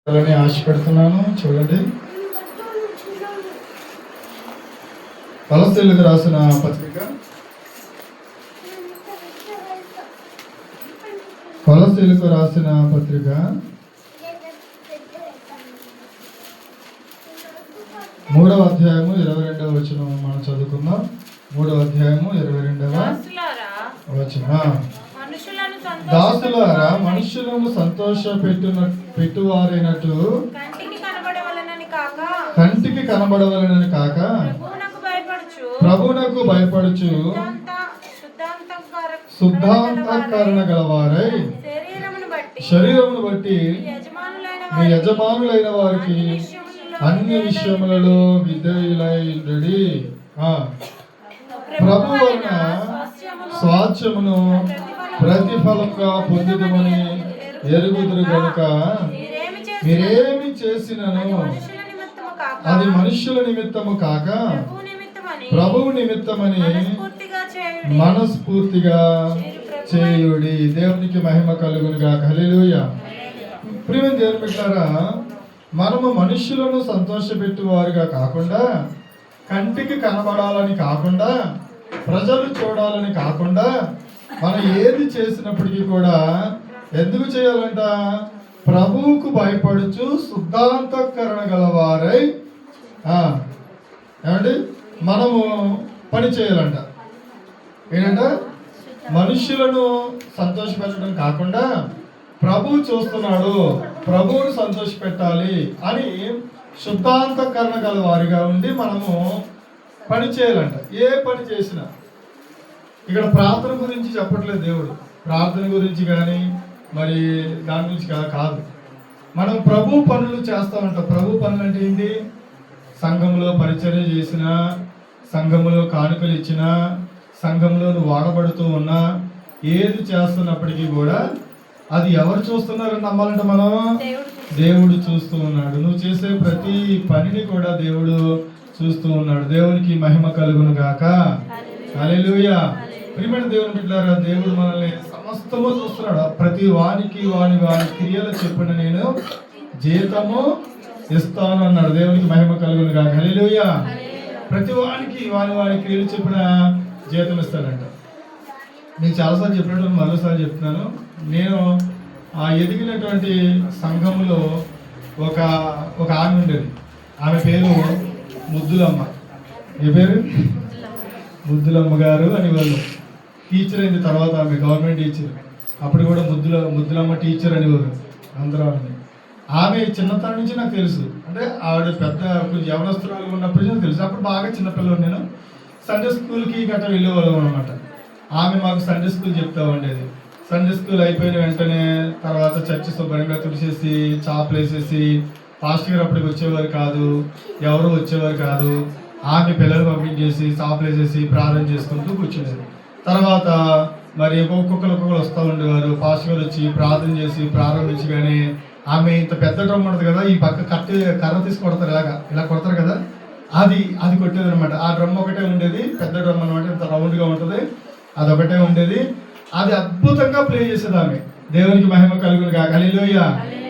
అలానే ఆశపెడుతున్నాను. చూడండి, కొలస్సీలకు రాసిన పత్రిక, కొలస్సీలకు రాసిన పత్రిక 3వ అధ్యాయము 22వ వచనం మనం చదువుకుందాం. 3వ అధ్యాయము 22వ వచనం. దాసులారా, మనుషులను సంతోష పెట్టువారైనట్టు కంటికి కనబడవలనని కాక ప్రభువునకు భయపడుచు శుద్ధాంతఃకరణ గలవారై శరీరమును బట్టి మీ యజమానులైన వారికి అన్ని విషయములలో విధేయులైండి. ప్రభు వలన స్వాస్థ్యమును ప్రతిఫలంగా పొందుదమని ఎరుగుదురు గనుక మీరేమి చేసినను అది మనుష్యుల నిమిత్తము కాక ప్రభువు నిమిత్తమని మనస్ఫూర్తిగా చేయుడి. దేవునికి మహిమ కలుగును గాక. హల్లెలూయా. ప్రియమైన దేవుని బిడ్డలారా, మనము మనుష్యులను సంతోషపెట్టువారుగా కాకుండా, కంటికి కనబడాలని కాకుండా, ప్రజలు చూడాలని కాకుండా, మనం ఏది చేసినప్పటికీ కూడా ఎందుకు చేయాలంట? ప్రభువుకు భయపడుచు శుద్ధాంతఃకరణ గలవారై ఏమండి మనము పని చేయాలంట. ఏంటంట? మనుష్యులను సంతోషపెట్టడం కాకుండా ప్రభువు చూస్తున్నాడు, ప్రభువును సంతోషపెట్టాలి అని శుద్ధాంతఃకరణ గల వారిగా ఉండి మనము పని చేయాలంట. ఏ పని చేసినా, ఇక్కడ ప్రార్థన గురించి చెప్పట్లేదు దేవుడు, ప్రార్థన గురించి కానీ మరి దాని గురించి కాదు. మనం ప్రభు పనులు చేస్తూ ఉంటాం. ప్రభు పనులు అంటే ఏంటి? సంఘంలో పరిచర్య చేసిన, సంఘంలో కానుకలు ఇచ్చిన, సంఘంలో నువ్వు వాడబడుతూ ఉన్నా, ఏది చేస్తున్నప్పటికీ కూడా అది ఎవరు చూస్తున్నారని నమ్మాలంటే మనం దేవుడు చూస్తూ ఉన్నాడు. నువ్వు చేసే ప్రతి పనిని కూడా దేవుడు చూస్తూ ఉన్నాడు. దేవునికి మహిమ కలుగును గాక. హల్లెలూయా. ప్రియమైన దేవుని బిడ్డలారా, దేవుడు మనల్ని సమస్తము చూస్తున్నాడు. ప్రతి వానికి వాని క్రియలు చెప్పిన నేను జీతము ఇస్తాను అన్నాడు. దేవునికి మహిమ కలుగును గాక. హల్లెలూయా. ప్రతి వానికి వాని క్రియలు చెప్పిన జీతం ఇస్తాడంట. నేను చాలాసార్లు చెప్పినట్టు మరోసారి చెప్తున్నాను. నేను ఆ ఎదిగినటువంటి సంఘంలో ఒక ఆమె ఉండేది. ఆమె పేరు ముద్దులమ్మ. ఏ పేరు? ముద్దులమ్మ గారు అని. వాళ్ళు టీచర్ అయింది తర్వాత, ఆమె గవర్నమెంట్ టీచర్. అప్పుడు కూడా ముద్దులమ్మ టీచర్ అనేవారు అందరూ. ఆమె చిన్నతనం నుంచి నాకు తెలుసు. అంటే ఆవిడ పెద్ద కొంచెం యవనస్తురాలు ఉన్నప్పటి నుంచి తెలుసు. అప్పుడు బాగా చిన్నపిల్లలు. నేను సండే స్కూల్కి గట్రా వెళ్ళేవాళ్ళం అనమాట. ఆమె మాకు సండే స్కూల్ చెప్తా ఉండేది. సండే స్కూల్ అయిపోయిన వెంటనే తర్వాత చర్చి శుభ్రంగా తుడిచేసి చాపలు వేసేసి, పాస్టర్ గారు అప్పటికి వచ్చేవారు కాదు, ఎవరు వచ్చేవారు కాదు. ఆమె పిల్లలు పంపించేసి చాపలు వేసేసి ప్రార్థన చేసుకుంటూ కూర్చునేది. తర్వాత మరి ఒక్కొక్కరు వస్తూ ఉండేవారు. పాస్టర్ గారు వచ్చి ప్రార్థన చేసి ప్రారంభించగానే ఆమె ఇంత పెద్ద డ్రమ్ ఉంటుంది కదా, ఈ పక్క కర్ర తీసి కొడతారు, ఇలా కొడతారు కదా, అది కొట్టేది అనమాట. ఆ డ్రమ్ ఒకటే ఉండేది, పెద్ద డ్రమ్ అనమాట, ఇంత రౌండ్గా ఉంటుంది, అదొకటే ఉండేది. అది అద్భుతంగా ప్లే చేసేది ఆమె. దేవునికి మహిమ కలుగును గాక. హల్లెలూయా.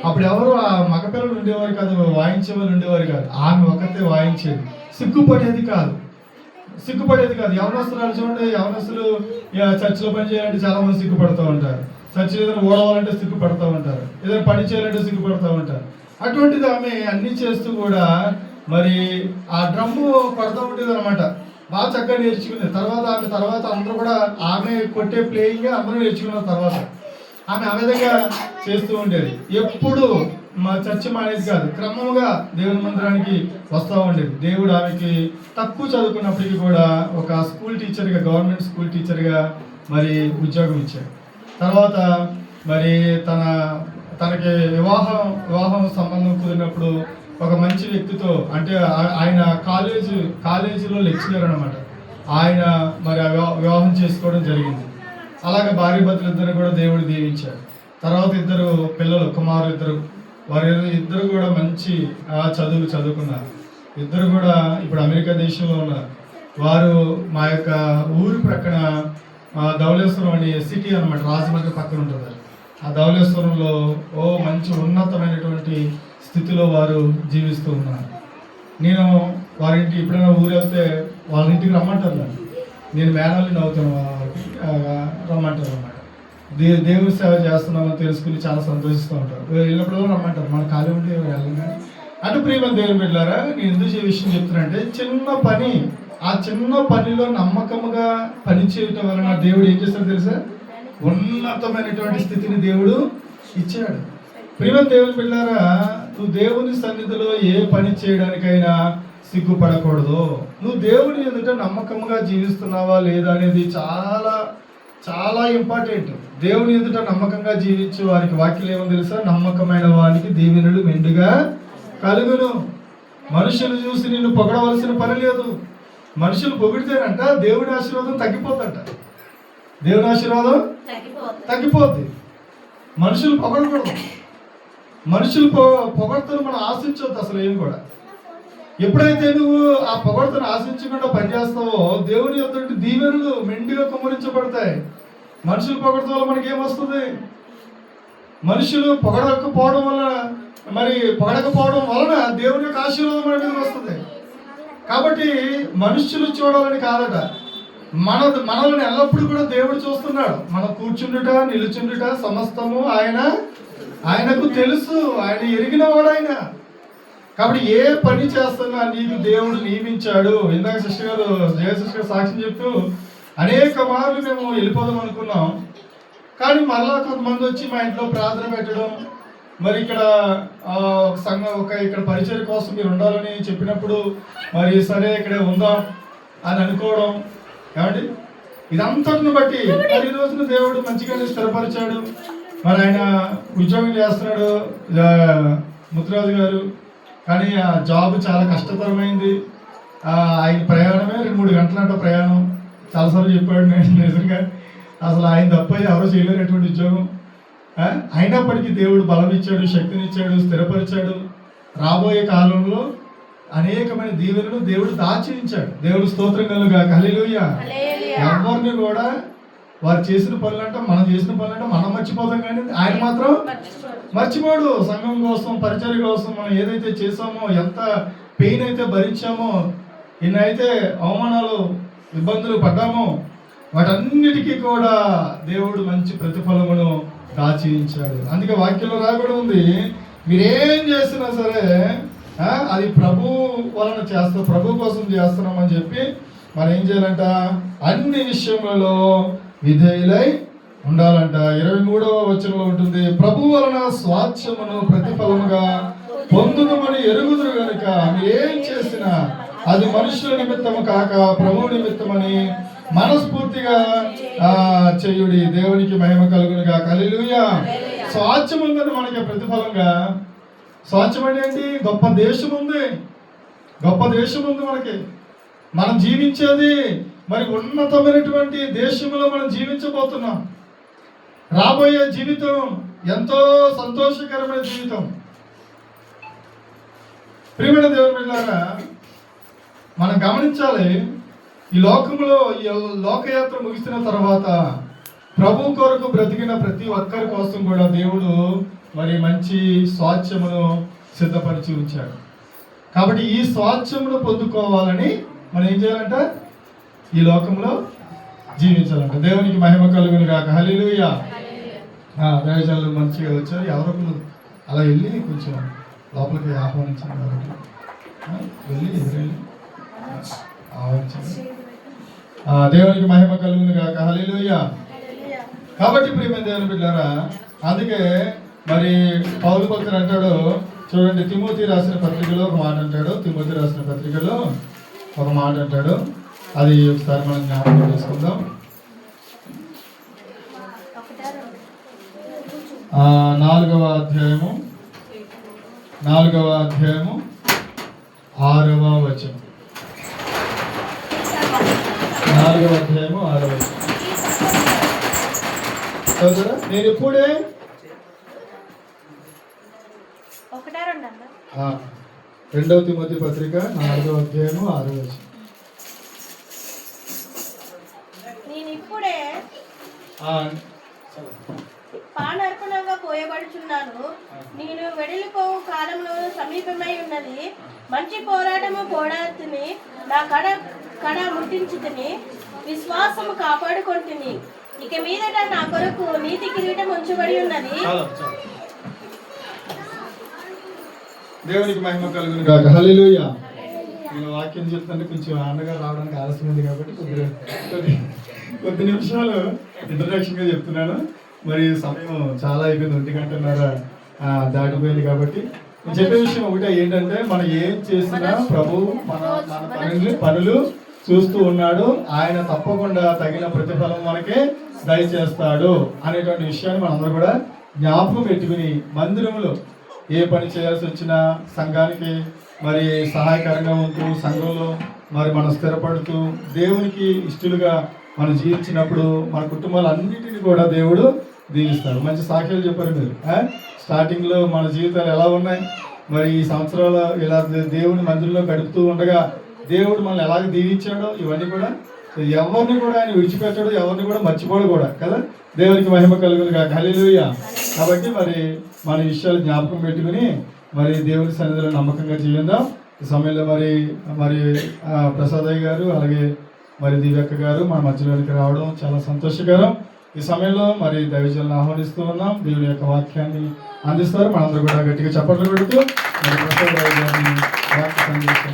అప్పుడు ఎవరు ఆ మగపిల్లలు ఉండేవారు కాదు, వాయించే వాళ్ళు ఉండేవారు కాదు. ఆమె ఒకతే వాయించేది. సిగ్గుపడేది కాదు. యవనస్తులు చూడండి, యవనస్తులు చర్చిలో పని చేయాలంటే చాలా మంది సిగ్గుపడుతూ ఉంటారు. చర్చిలో ఏదైనా ఓడవాలంటే సిగ్గుపడుతూ ఉంటారు, ఏదైనా పని చేయాలంటే సిగ్గుపడుతూ ఉంటారు. అటువంటిది ఆమె అన్ని చేస్తూ కూడా మరి ఆ డ్రమ్ము కొడతా ఉండేది అనమాట. బాగా చక్కగా నేర్చుకునేది. తర్వాత అందరూ కూడా ఆమె కొట్టే ప్లేయింగ్ అందరూ నేర్చుకున్నారు. తర్వాత ఆమె ఆ విధంగా చేస్తూ ఉండేది. ఎప్పుడు మా చర్చి మానేది కాదు, క్రమంగా దేవుని మందిరానికి వస్తూ ఉండేది. దేవుడు ఆమెకి తక్కువ చదువుకున్నప్పటికీ కూడా ఒక స్కూల్ టీచర్గా, గవర్నమెంట్ స్కూల్ టీచర్గా మరి ఉద్యోగం ఇచ్చాడు. తర్వాత మరి తనకి వివాహం సంబంధం కుదిరినప్పుడు ఒక మంచి వ్యక్తితో, అంటే ఆయన కాలేజీలో లెక్చరర్ అనమాట, ఆయన మరి వివాహం చేసుకోవడం జరిగింది. అలాగే భార్య భర్తలు ఇద్దరు కూడా దేవుడు దీవించాడు. తర్వాత ఇద్దరు పిల్లలు, కుమారులు ఇద్దరు కూడా మంచి చదువులు చదువుకున్నారు. ఇద్దరు కూడా ఇప్పుడు అమెరికా దేశంలో ఉన్నారు. వారు మా యొక్క ఊరి ప్రక్కన ధవళేశ్వరం అనే సిటీ అనమాట, రాజమండ్రి పక్కన ఉంటుంది. ఆ ధవళేశ్వరంలో మంచి ఉన్నతమైనటువంటి స్థితిలో వారు జీవిస్తూ ఉన్నారు. నేను వారింటి ఎప్పుడైనా ఊరు వెళ్తే వాళ్ళ ఇంటికి రమ్మంటారు నన్ను. నేను మేనల్ని నవ్వుతాను, రమ్మంటారు అన్నమాట. దేవుని సేవ చేస్తున్నామని తెలుసుకుని చాలా సంతోషిస్తూ ఉంటారు. వెళ్ళినప్పుడు రమ్మంటారు, మన ఖాళీ ఉంటే వెళ్ళంగా. అటు ప్రియమైన దేవుని బిడ్డలారా, నేను ఎందుకు ఈ విషయం చెప్తున్నానంటే, చిన్న పని, ఆ చిన్న పనిలో నమ్మకముగా పని చేయటం వలన దేవుడు ఏం చేస్తాడో తెలుసా? ఉన్నతమైనటువంటి స్థితిని దేవుడు ఇచ్చాడు. ప్రియమైన దేవుని బిడ్డలారా, నువ్వు దేవుని సన్నిధిలో ఏ పని చేయడానికైనా సిగ్గుపడకూడదు. నువ్వు దేవుని ఎదుట నమ్మకంగా జీవిస్తున్నావా లేదా అనేది చాలా చాలా ఇంపార్టెంట్. దేవుని ఎదుట నమ్మకంగా జీవించే వారికి వాక్యం ఏమని తెలుసా? నమ్మకమైన వారికి దీవెనలు మెండుగా కలుగును. మనుషులు చూసి నిన్ను పొగడవలసిన పని లేదు. మనుషులు పొగిడితేనంట దేవుని ఆశీర్వాదం తగ్గిపోతుంట. దేవుని ఆశీర్వాదం తగ్గిపోద్ది. మనుషులు పొగడకూడదు. మనుషులు పొగడతను మనం ఆశించవద్దు అసలు ఏం కూడా. ఎప్పుడైతే నువ్వు ఆ పొగడతను ఆశించకుండా పనిచేస్తావో దేవుని యొక్క దీవెనలు మెండుగా కుమ్మరించబడతాయి. మనుషులు పొగడత వల్ల మనకి ఏమొస్తుంది? మనుషులు పొగడకపోవడం వలన దేవుని యొక్క ఆశీర్వాదం మన మీద వస్తుంది. కాబట్టి మనుషులు చూడాలని కాదట, మనల్ని ఎల్లప్పుడూ కూడా దేవుడు చూస్తున్నాడు. మనం కూర్చుండుట నిలుచుండుట సమస్తము ఆయనకు తెలుసు. ఆయన ఎరిగిన వాడు ఆయన. కాబట్టి ఏ పని చేస్తున్నా నీకు దేవుడు నియమించాడు. ఇందాక సిస్టర్ గారు, జయ సిస్టర్ గారు సాక్ష్యం చెప్తూ అనేక మార్లు మేము వెళ్ళిపోదాం అనుకున్నాం. కానీ మరలా కొంతమంది వచ్చి మా ఇంట్లో ప్రార్థన పెట్టడం, మరి ఇక్కడ ఒక సంఘం ఇక్కడ పరిచయం కోసం మీరు ఉండాలని చెప్పినప్పుడు మరి సరే ఇక్కడే ఉందాం అని అనుకోవడం. ఏమండి, ఇదంతటిని బట్టి మరి ఈ రోజున దేవుడు మంచిగానే స్థిరపరిచాడు. మరి ఆయన ఉద్యోగం చేస్తున్నాడు ముత్తురాజు గారు. కానీ ఆ జాబ్ చాలా కష్టతరమైంది. ఆయన ప్రయాణమే 2-3 గంటలంట ప్రయాణం. చాలాసార్లు చెప్పాడు. నేను నిజంగా అసలు ఆయన తప్ప ఎవరో చేయలేనటువంటి ఉద్యోగం. అయినప్పటికీ దేవుడు బలం ఇచ్చాడు, శక్తినిచ్చాడు, స్థిరపరిచాడు. రాబోయే కాలంలో అనేకమైన దీవెనలు దేవుడు దాచి ఉంచాడు. దేవుడు స్తోత్రం కలుగుగాక. హల్లెలూయా. ఎవరిని కూడా వారు చేసిన పనులంటే మనం చేసిన పనులంటే మనం మర్చిపోతాం, కానీ ఆయన మాత్రం మర్చిపోడు. సంఘం కోసం, పరిచర్య కోసం మనం ఏదైతే చేసామో, ఎంత పెయిన్ అయితే భరించామో, ఎన్నైతే అవమానాలు ఇబ్బందులు పడ్డామో, వాటన్నిటికీ కూడా దేవుడు మంచి ప్రతిఫలమును దాచి ఉంచాడు. అందుకే వాక్యంలో రాబడి ఉంది, మీరేం చేసినా సరే అది ప్రభు వలన చేస్తాం, ప్రభు కోసం చేస్తున్నామని చెప్పి మనం ఏం చేయాలంట? అన్ని విషయములలో విధేయులై ఉండాలంట. 23వ వచనంలో ఉంటుంది, ప్రభు వలన స్వాస్థ్యమును ప్రతిఫలముగా పొందుదమని ఎరుగుదురు గనుక మీరేం చేసినా అది మనుషుల నిమిత్తము కాక ప్రభు నిమిత్తమని మనస్ఫూర్తిగా చేయుడి. దేవునికి మహిమ కలుగునుగా. హల్లెలూయా. స్వాస్థ్యం ఉందని మనకి ప్రతిఫలంగా. స్వాస్థ్యం అంటే ఏంటి? గొప్ప దేశం ఉంది, గొప్ప దేశం ఉంది మనకి. మనం జీవించేది మరి ఉన్నతమైనటువంటి దేశంలో మనం జీవించబోతున్నాం. రాబోయే జీవితం ఎంతో సంతోషకరమైన జీవితం. ప్రియమైన దేవుని బిడ్డలారా, మనం గమనించాలి, ఈ లోకంలో ఈ లోకయాత్ర ముగిసిన తర్వాత ప్రభు కొరకు బ్రతికిన ప్రతి ఒక్కరి కోసం కూడా దేవుడు మరి మంచి స్వాస్థ్యమును సిద్ధపరిచి ఉంచాడు. కాబట్టి ఈ స్వాస్థ్యమును పొందుకోవాలని మనం ఏం చేయాలంట? ఈ లోకంలో జీవించాలంట. దేవునికి మహిమ కలుగును గాక. హల్లెలూయా. దైవజనులు మంచిగా వచ్చారు. ఎవరొకరు అలా వెళ్ళి కొంచెం లోపలికి ఆహ్వానించారు. వెళ్ళి ఎదురెళ్ళి ఆహ్వానించారు. దేవునికి మహిమ కలుగును గాక. హల్లెలూయా. కాబట్టి ప్రియమైన దేవుని బిడ్డలారా, అందుకే మరి పౌలు భక్తుడు అంటాడు చూడండి, తిమోతి రాసిన పత్రికలో ఒక మాట అంటాడు. తిమోతి రాసిన పత్రికలో ఒక మాట అంటాడు. అది ఒకసారి మనం జ్ఞాపకం చేసుకుందాం. 4వ అధ్యాయము 6వ వచనం. 4వ అధ్యాయము 6వ వచనం. నేను ఇప్పుడే 2వ తిమోతి పత్రిక 4వ అధ్యాయము 6వ వచనం. పానర్పణంగా పోయబడుచున్నాను. నేను వెడలిపోవు కాలంలో సమీపమై ఉన్నది. మంచి పోరాటము పోరాడుతుని, నా కడ ముట్టించుతుని, విశ్వాసము కాపాడుకొంటిని. ఇక మీదట నా కొరకు నీతి కిరీటం ఉంచబడి ఉన్నది. దేవునికి మహిమ కలుగును గాక. హల్లెలూయా. నేను వాక్యం చెప్తాను, కొంచెం అన్నగా రావడానికి ఆలస్యం ఉంది కాబట్టి కొద్ది నిమిషాలు ఇంట్రడక్షన్గా చెప్తున్నాను. మరి సమయం చాలా అయిపోయింది, 1:30 దాటిపోయింది. కాబట్టి నేను చెప్పే విషయం ఒకటే ఏంటంటే, మనం ఏం చేసినా ప్రభు మన పనులు చూస్తూ ఉన్నాడు. ఆయన తప్పకుండా తగిన ప్రతిఫలం మనకే దయచేస్తాడు అనేటువంటి విషయాన్ని మనందరూ కూడా జ్ఞాపకం పెట్టుకుని, మందిరంలో ఏ పని చేయాల్సి వచ్చినా సంఘానికి మరి సహాయకరంగా ఉంటూ, సంఘంలో మరి మనం స్థిరపడుతూ దేవునికి ఇష్టలుగా మనం జీవించినప్పుడు మన కుటుంబాలన్నిటిని కూడా దేవుడు దీవిస్తాడు. మంచి సాక్ష్యాలు చెప్పారు మీరు. స్టార్టింగ్లో మన జీవితాలు ఎలా ఉన్నాయి, మరి ఈ సంవత్సరాలు ఇలా దేవుని మందిరంలో గడుపుతూ ఉండగా దేవుడు మనల్ని ఎలాగ దీవించాడో ఇవన్నీ కూడా ఎవరిని కూడా ఆయన విడిచిపెట్టాడు, ఎవరిని కూడా మర్చిపోడు కూడా కదా. దేవునికి మహిమ కలుగును గాక. హల్లెలూయా. కాబట్టి మరి మన విషయాలు జ్ఞాపకం పెట్టుకుని మరి దేవుని సన్నిధిలో నమ్మకంగా జీవిద్దాం. ఈ సమయంలో మరి ప్రసాదయ్య గారు అలాగే మరి దివ్యక్క గారు మన మధ్యలోనికి రావడం చాలా సంతోషకరం. ఈ సమయంలో మరి దైవజనులను ఆహ్వానిస్తూ ఉన్నాం. దేవుని యొక్క వాక్యాన్ని అందిస్తారు. మనందరూ కూడా గట్టిగా చప్పట్లు పెడుతూ మరి ప్రసాదయ్య గారిని వాక్య సందేశం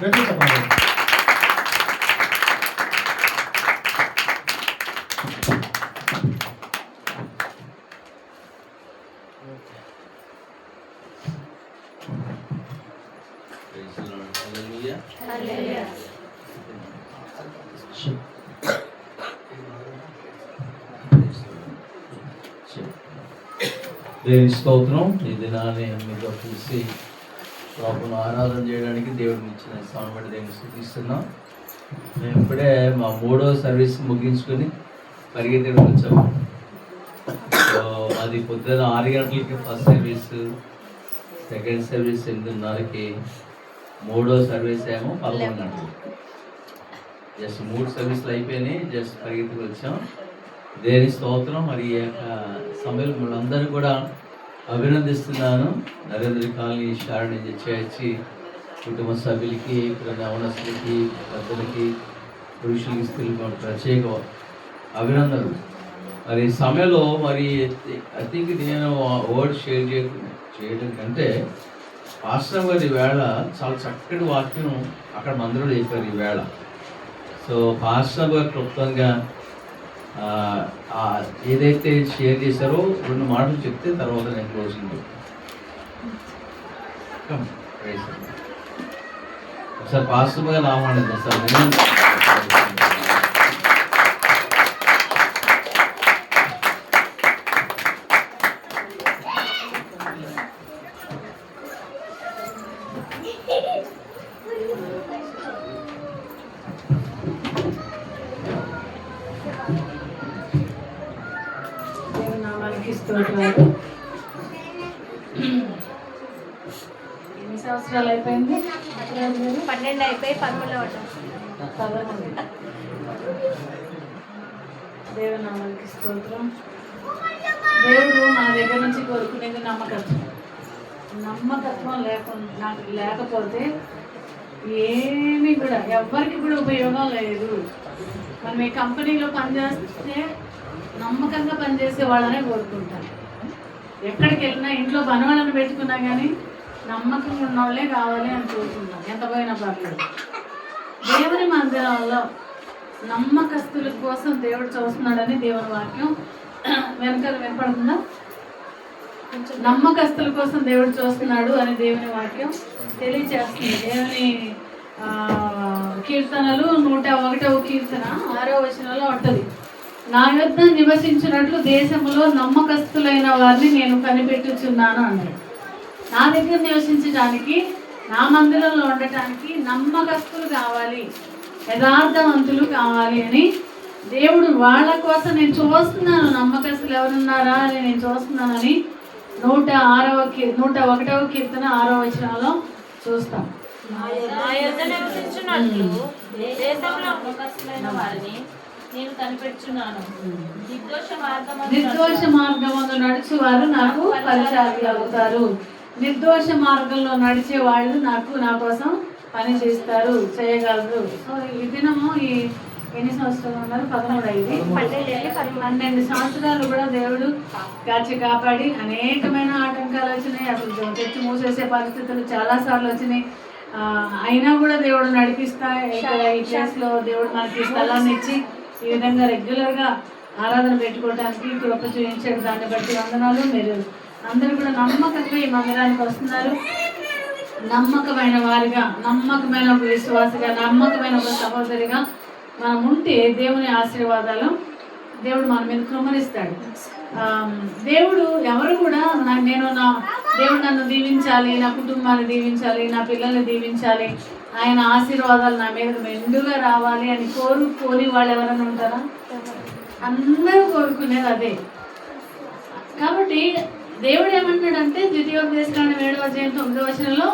గట్టిగా చెప్పండి. దేవుని స్తోత్రం. ఈ దినాన్ని మీతో కలిసి ప్రభువును ఆరాధన చేయడానికి దేవుడిని ఇచ్చిన స్థానం బట్టి దేవుని స్తుతిస్తున్నాం. మేము ఇప్పుడే మా 3వ సర్వీస్ ముగించుకొని పరిగెత్తడానికి వచ్చాము. సో అది పొద్దున్న 6 గంటలకి ఫస్ట్ సర్వీస్, సెకండ్ సర్వీస్ 8:30కి, 3వ సర్వీస్ ఏమో 11 గంటలకి. జస్ట్ 3 సర్వీసులు అయిపోయినాయి, జస్ట్ పరిగెత్తుకు వచ్చాం. దేవుని స్తోత్రం. మరి ఈ యొక్క సమయంలో మనందరూ కూడా అభినందిస్తున్నాను. నరేంద్ర కాలనీ శారణి చేర్చి కుటుంబ సభ్యులకి, ఇక్కడ నవనస్తులకి, పెద్దలకి, పురుషులకి, స్త్రీలకి ప్రత్యేక అభినందనలు. మరి ఈ సమయంలో మరి ఐ థింక్ నేను వర్డ్ షేర్ చేయడం కంటే పాస్టర్ గారు ఈవేళ చాలా చక్కటి వాక్యం అక్కడ మందిరంలో చెప్పారు ఈవేళ. సో పాస్టర్ గారు క్లుప్తంగా ఏదైతే షేర్ చేశారో 2 మాటలు చెప్తే తర్వాత నేను క్లోజింగ్ ఒకసారి పాస్టర్ గారు ఆహ్వానిద్దాం సార్. ఎన్ని సంవత్సరాలు అయిపోయింది? 12 అయిపోయి 13వ దేవుని నామానికి స్తోత్రం. దేవుడు మన దగ్గర నుంచి కోరుకునేది నమ్మకత్వం లేకపోతే ఏమీ కూడా ఎవ్వరికి కూడా ఉపయోగం లేదు. మనం ఈ కంపెనీలో పనిచేస్తే నమ్మకంగా పనిచేసే వాళ్ళనే కోరుకుంటాం. ఎక్కడికి వెళ్ళినా ఇంట్లో పని వాళ్ళని పెట్టుకున్నా కానీ నమ్మకంగా ఉన్న వాళ్ళే కావాలి అని కోరుకుంటాం, ఎంత పోయినా పర్లేదు. దేవుని మందిరంలో నమ్మకస్తుల కోసం దేవుడు చూస్తున్నాడని దేవుని వాక్యం వెనకాల వినపడుతుందా? నమ్మకస్తుల కోసం దేవుడు చూస్తున్నాడు అని దేవుని వాక్యం తెలియచేస్తుంది. దేవుని కీర్తనలు 101వ కీర్తన 6వ వచనంలో ఉంటుంది, నా యొద్ద నివసించినట్లు దేశంలో నమ్మకస్తులైన వారిని నేను కనిపెట్టుచున్నాను అన్నాడు. నా దగ్గర నివసించడానికి, నా మందిరంలో ఉండటానికి నమ్మకస్తులు కావాలి, యథార్థవంతులు కావాలి అని దేవుడు వాళ్ళ కోసం నేను చూస్తున్నాను. నమ్మకస్తులు ఎవరున్నారా అని నేను చూస్తున్నానని 101వ కీర్తన 6వ వచనంలో చూస్తాం. నిర్దోష మార్గమందు నడుచువారు నాకు పరిచారి అవుతారు. నిర్దోష మార్గంలో నడిచే వాళ్ళు నా కోసం పని చేస్తారు, చేయగలరు. సో ఈ దినము ఎన్ని సంవత్సరాలు ఉన్నారు? 13 అయింది. 12 సంవత్సరాలు కూడా దేవుడు కాపాడి అనేకమైన ఆటంకాలు వచ్చినాయి. అసలు చర్చి మూసేసే పరిస్థితులు చాలాసార్లు వచ్చినాయి. అయినా కూడా దేవుడు నడిపిస్తా ఈ ప్లేస్లో దేవుడు మనకి స్థలాన్ని ఇచ్చి ఈ విధంగా రెగ్యులర్గా ఆరాధన పెట్టుకోవడానికి కృప చూపించాడు. దాన్ని బట్టి వందనాలు. మీరు అందరూ కూడా నమ్మకంగా ఈ మందిరానికి వస్తున్నారు. నమ్మకమైన వారిగా, నమ్మకమైన ఒక విశ్వాసగా, నమ్మకమైన ఒక సహోదరిగా మనం ఉంటే దేవుని ఆశీర్వాదాలు దేవుడు మన మీద కృమరిస్తాడు. దేవుడు ఎవరు కూడా దేవుడు నన్ను దీవించాలి, నా కుటుంబాన్ని దీవించాలి, నా పిల్లల్ని దీవించాలి, ఆయన ఆశీర్వాదాలు నా మీద మెండుగా రావాలి అని కోరుకోని వాళ్ళు ఎవరైనా ఉంటారా? అందరూ కోరుకునేది అదే. కాబట్టి దేవుడు ఏమంటాడంటే ద్వితీయోపదేశకాండం 7వ అధ్యాయం 9వ వచనంలో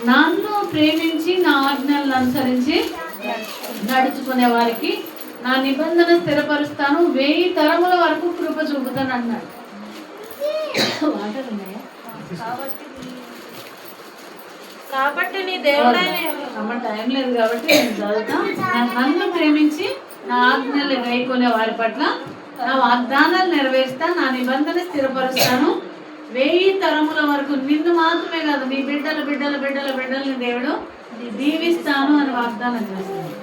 నన్ను ప్రేమించి నా ఆజ్ఞలను అనుసరించి నడుచుకునే వారికి నా నిబంధన స్థిరపరుస్తాను, 1000 తరముల వరకు కృప చూపుతాను అన్నాడు. కాబట్టి నీ దేవుడైన టైం లేదు కాబట్టి నేను చదువుతాను. నన్ను ప్రేమించి నా ఆజ్ఞలు గైకొనే వారి పట్ల నా వాగ్దానాలు నెరవేరుస్తా, నా నిబంధన స్థిరపరుస్తాను, 1000 తరముల వరకు. నిన్ను మాత్రమే కాదు, నీ బిడ్డలని దేవుడు దీవిస్తాను అని వాగ్దానం చేస్తాడు.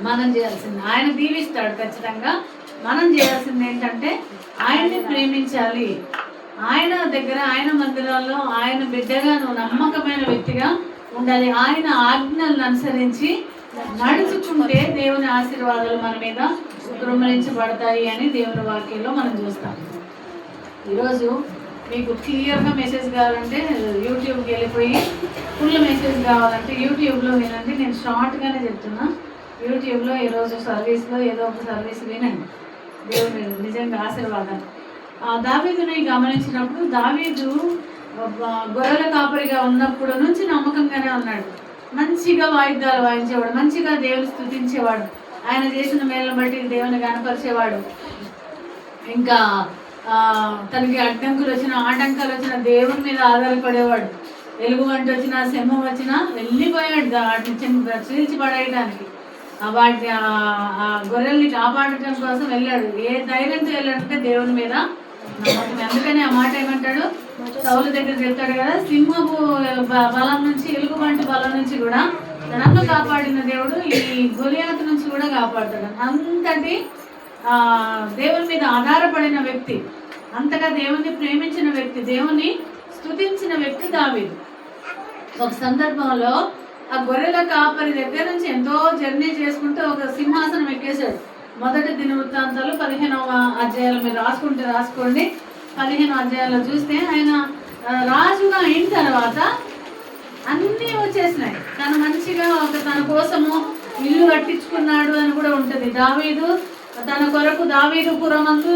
మనం చేయాల్సింది, ఆయన దీవిస్తాడు ఖచ్చితంగా. మనం చేయాల్సింది ఏంటంటే ఆయన్ని ప్రేమించాలి. ఆయన దగ్గర, ఆయన మందిరాల్లో ఆయన బిడ్డగా నువ్వు నమ్మకమైన వ్యక్తిగా ఉండాలి. ఆయన ఆజ్ఞలను అనుసరించి నడుచుకుంటే దేవుని ఆశీర్వాదాలు మన మీద కుమ్మరించబడతాయి అని దేవుని వాక్యంలో మనం చూస్తాం. ఈరోజు మీకు క్లియర్గా మెసేజ్ కావాలంటే యూట్యూబ్కి వెళ్ళిపోయి ఫుల్ మెసేజ్ కావాలంటే యూట్యూబ్లో వినండి. నేను షార్ట్గానే చెప్తున్నా. యూట్యూబ్లో ఈరోజు సర్వీస్లో ఏదో ఒక సర్వీస్ వినండి. దేవుని నిజంగా ఆశీర్వాదం. దావీదుని గమనించినప్పుడు దావీదు గొర్రెల కాపరిగా ఉన్నప్పుడు నుంచి నమ్మకంగానే ఉన్నాడు. మంచిగా వాయిద్యాలు వాయించేవాడు, మంచిగా దేవుని స్తుతించేవాడు, ఆయన చేసిన మేళ్ళను బట్టి దేవుని కనపరిచేవాడు. ఇంకా తనకి ఆటంకాలు వచ్చిన దేవుని మీద ఆధారపడేవాడు. వెలుగువంట వచ్చినా, సింహం వచ్చినా వెళ్ళిపోయాడు వాటిని చీల్చి పడేయడానికి. వాటి గొర్రెల్ని కాపాడటం కోసం వెళ్ళాడు. ఏ ధైర్యంతో వెళ్ళాడంటే దేవుని మీద నమ్మకం. అందుకని ఆ మాట ఏమంటాడు, సౌలు దగ్గర చెప్తాడు కదా, సింహపు బలం నుంచి, ఎలుగుబంటి బలం నుంచి కూడా నన్ను కాపాడిన దేవుడు ఈ గొలియాతు నుంచి కూడా కాపాడుతాడు. అంతటి దేవుని మీద ఆధారపడిన వ్యక్తి, అంతగా దేవుని ప్రేమించిన వ్యక్తి, దేవుని స్తుతించిన వ్యక్తి దావీదు. ఒక సందర్భంలో ఆ గొర్రెల కాపరి దగ్గర నుంచి ఎంతో జర్నీ చేసుకుంటూ ఒక సింహాసనం ఎక్కేశాడు. మొదటి దినవృత్తాంతాలు 15వ అధ్యాయాలు మీరు రాసుకోండి. 15వ అధ్యాయాల్లో చూస్తే ఆయన రాజుగా అయిన తర్వాత అన్నీ వచ్చేసినాయి. తను మంచిగా తన కోసము ఇల్లు కట్టించుకున్నాడు అని కూడా ఉంటుంది. దావీదు తన కొరకు దావీదుపురమందు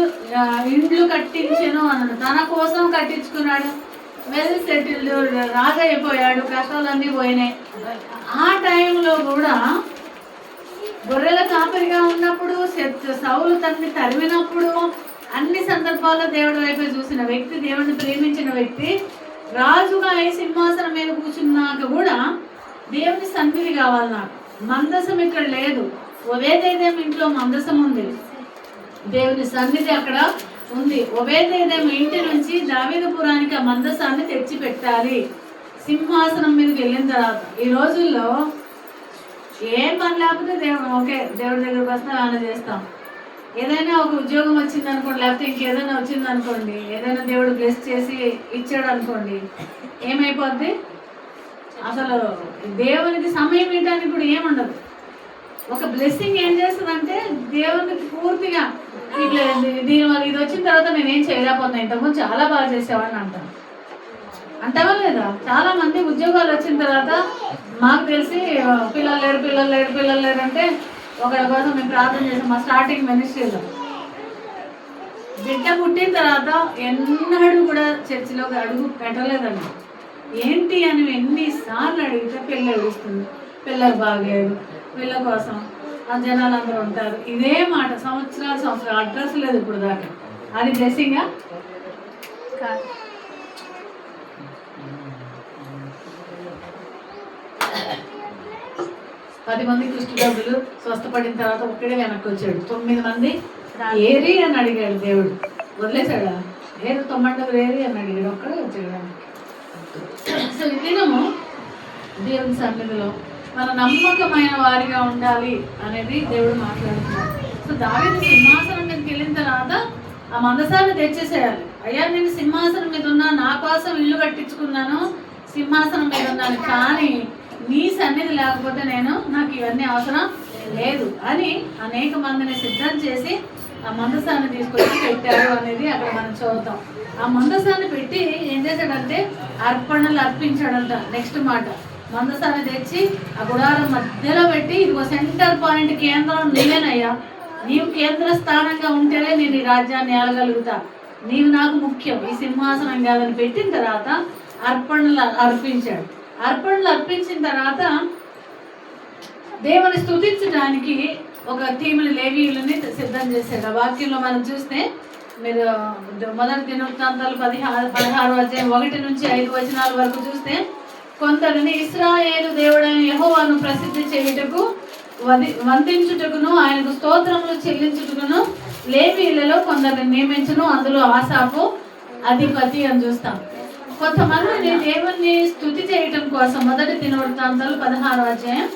ఇండ్లు కట్టించెను అన్నాడు. తన కోసం కట్టించుకున్నాడు. వెల్ సెటిల్డ్, రాజు అయిపోయాడు, కష్టాలన్నీ పోయినాయి. ఆ టైంలో కూడా గొర్రెల కాపరిగా ఉన్నప్పుడు, సౌలు తనని తరిమినప్పుడు, అన్ని సందర్భాల్లో దేవుడి వైపు చూసిన వ్యక్తి, దేవుడిని ప్రేమించిన వ్యక్తి, రాజుగా అయి సింహాసనం మీద కూర్చున్నాక కూడా దేవుని సన్నిధి కావాలి నాకు. మందసం ఇక్కడ లేదు. ఒబేదెదోము ఇంట్లో మందసం ఉంది, దేవుని సన్నిధి అక్కడ ఉంది. ఒబేదెదోము ఇంటి నుంచి దావీదుపురానికి ఆ మందసాన్ని తెచ్చి పెట్టాలి సింహాసనం మీదకి వెళ్ళిన తర్వాత. ఈ రోజుల్లో ఏం పని లేకపోతే దేవుడి దగ్గరకు వస్తే ఆయన చేస్తాం. ఏదైనా ఒక ఉద్యోగం వచ్చింది అనుకోండి, లేకపోతే ఇంకేదైనా వచ్చింది అనుకోండి, ఏదైనా దేవుడు బ్లెస్ చేసి ఇచ్చాడు అనుకోండి, ఏమైపోద్ది? అసలు దేవునికి సమయం ఇవ్వడానికి కూడా ఏముండదు. ఒక బ్లెస్సింగ్ ఏం చేస్తుందంటే దేవునికి పూర్తిగా దీనివల్ల ఇది వచ్చిన తర్వాత నేనేం చేయలేకపోతున్నా, ఇంతకుముందు చాలా బాగా చేసేవాడిని అంటావా లేదా? చాలా మంది ఉద్యోగాలు వచ్చిన తర్వాత మాకు తెలిసి పిల్లలు లేరు అంటే ఒకరి కోసం మేము ప్రార్థన చేసాం. మా స్టార్టింగ్ మినిస్ట్రీలో బిడ్డ పుట్టిన తర్వాత ఎన్నడూ కూడా చర్చిలోకి అడుగు పెట్టలేదండి. ఏంటి అని ఎన్నిసార్లు అడిగితే పిల్ల ఏడుస్తుంది, పిల్లలు బాగలేదు, పిల్ల కోసం ఆ జనాలు అందరూ ఉంటారు. ఇదే మాట సంవత్సరాలు అడ్రస్ లేదు ఇప్పుడు దాకా. అది బ్లెస్సింగా? పది మంది కుష్ఠరోగులు స్వస్థపడిన తర్వాత ఒక్కడే వెనక్కి వచ్చాడు. 9 మంది ఏరి అని అడిగాడు దేవుడు, వదిలేశాడా? ఏరు 9 ఏరి అని అడిగాడు, ఒక్కడే వచ్చాడు వెనక్కి. సో ఈ దినము దేవుని సన్నిధిలో మన నమ్మకమైన వారిగా ఉండాలి అనేది దేవుడు మాట్లాడుతున్నాడు. సో దావీదు సింహాసనం మీదకి వెళ్ళిన తర్వాత ఆ మందసాన్ని తెచ్చేసేయాలి. అయ్యా నేను సింహాసనం మీద ఉన్నా, నా కోసం ఇల్లు కట్టించుకున్నాను, సింహాసనం మీద ఉన్నాను, కానీ నీ సన్నిధి లేకపోతే నాకు ఇవన్నీ అవసరం లేదు అని అనేక మందిని సిద్ధం చేసి ఆ మందసాన్ని తీసుకొచ్చి పెట్టారు అనేది అక్కడ మనం చదువుతాం. ఆ మందసాన్ని పెట్టి ఏం చేశాడంటే అర్పణలు అర్పించాడంట. నెక్స్ట్ మాట, మందసాన్ని తెచ్చి ఆ గుడారం మధ్యలో పెట్టి, ఇదిగో సెంటర్ పాయింట్, కేంద్రం నీవేనయ్యా, నీవు కేంద్ర స్థానంగా ఉంటేనే నేను ఈ రాజ్యాన్ని ఏలగలుగుతా, నీవు నాకు ముఖ్యం, ఈ సింహాసనం కాదని పెట్టిన తర్వాత అర్పణలు అర్పించాడు. అర్పణలు అర్పించిన తర్వాత దేవుని స్తుతించడానికి ఒక టీముని లేవీయులని సిద్ధం చేశాడు. ఆ వాక్యంలో మనం చూస్తే మీరు మొదటి దినవృత్తాంతాలు 16వ అధ్యాయం 1 నుంచి 5 వచనాల వరకు చూస్తే, కొందరిని ఇశ్రాయేలు దేవుడైన యెహోవాను ప్రసిద్ధి చేయుటకు వందించుటకును ఆయనకు స్తోత్రములు చెల్లించుటకును లేవీయులలో కొందరిని నియమించును, అందులో ఆసాపు అధిపతి అని చూస్తాం. కొంతమందిని దేవుణ్ణి స్తుతి చేయటం కోసం మొదటి దినవృత్తాంతాలు 16వ అధ్యాయం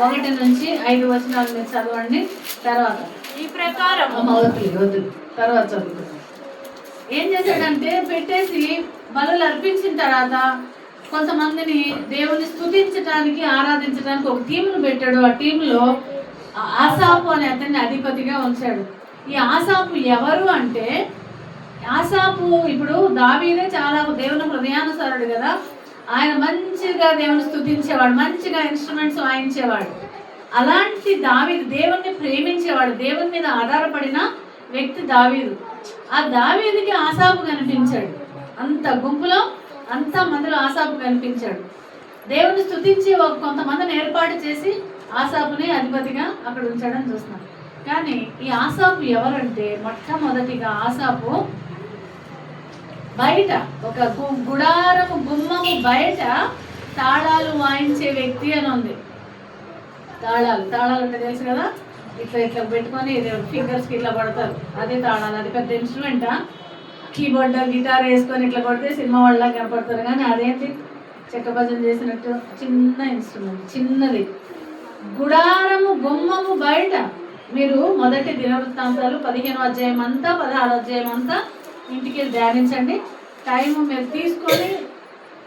1 నుంచి 5 వచనాలు మీరు చదవండి. తర్వాత ఈ ప్రకారం తర్వాత చదువుతాం. ఏం చేశాడంటే పెట్టేసి బలులు అర్పించిన తర్వాత కొంతమందిని దేవుని స్తుతించడానికి, ఆరాధించడానికి ఒక టీమును పెట్టాడు. ఆ టీంలో ఆసాపు అనే అతన్ని అధిపతిగా ఉంచాడు. ఈ ఆసాపు ఎవరు అంటే, ఆసాపు ఇప్పుడు దావీదే చాలా దేవుని హృదయానుసారుడు కదా, ఆయన మంచిగా దేవుని స్తుతించేవాడు, మంచిగా ఇన్స్ట్రుమెంట్స్ వాయించేవాడు. అలాంటి దావీదు దేవుణ్ణి ప్రేమించేవాడు, దేవుని మీద ఆధారపడిన వ్యక్తి దావీదు. ఆ దావీదుకి ఆసాపు కనిపించాడు. అంత గుంపులో అంత మందిలో ఆసాపు కనిపించాడు. దేవుని స్తుతించి కొంతమందిని ఏర్పాటు చేసి ఆసాపుని అధిపతిగా అక్కడ ఉంచడం చూస్తున్నాం. కానీ ఈ ఆసాపు ఎవరంటే, మొట్టమొదటిగా ఆసాపు బయట ఒక గుడారము గుమ్మము బయట తాళాలు వాయించే వ్యక్తి అని ఉంది. తాళాలు అంటే తెలుసు కదా, ఇట్లా పెట్టుకొని ఫింగర్స్కి ఇట్లా కొడతారు, అదే తాళాలు. అది పెద్ద ఇన్స్ట్రుమెంటా? కీబోర్డ్ గిటార్ వేసుకొని ఇట్లా కొడితే సినిమా వాళ్ళ కనపడతారు, కానీ అదేంటి చెక్క భజన చేసినట్టు చిన్న ఇన్స్ట్రుమెంట్, చిన్నది. గుడారము గుమ్మము బయట. మీరు మొదటి దినవృత్తాంతాలు 15వ అధ్యాయం అంతా 16వ అధ్యాయం అంతా ఇంటికి ధ్యానించండి. టైము మీరు తీసుకొని